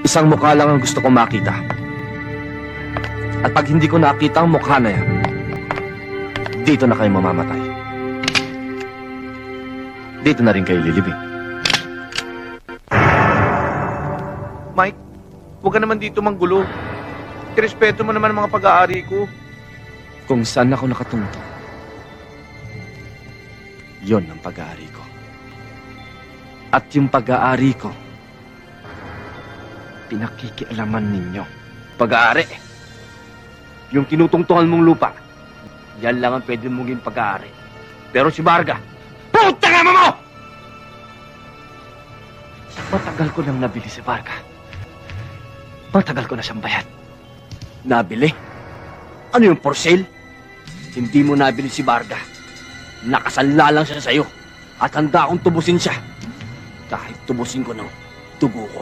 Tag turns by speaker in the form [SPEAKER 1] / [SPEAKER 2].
[SPEAKER 1] Isang mukha lang ang gusto kong makita. At pag hindi ko nakita ang mukha na yan, dito na kayo mamamatay. Dito na rin kayo lilibing.
[SPEAKER 2] Mike, huwag ka naman dito manggulo. Irespeto mo naman ang mga pag-aari ko.
[SPEAKER 1] Kung saan ako nakatungtong, yon ang pag-aari ko. At yung pag-aari ko, pinakikialaman ninyo. Pag-aari. Yung tinutungtungan mong lupa, yan lang ang pwede mong gawing pag-aari. Pero si Varga, puta nga mo! Matagal ko nang nabili si Varga. Matagal ko na siyang bayad. Nabili? Ano yung for sale? Hindi mo nabili si Varga. Nakasala lang siya sa'yo. At handa akong tubusin siya. Kahit tubusin ko ng dugo ko.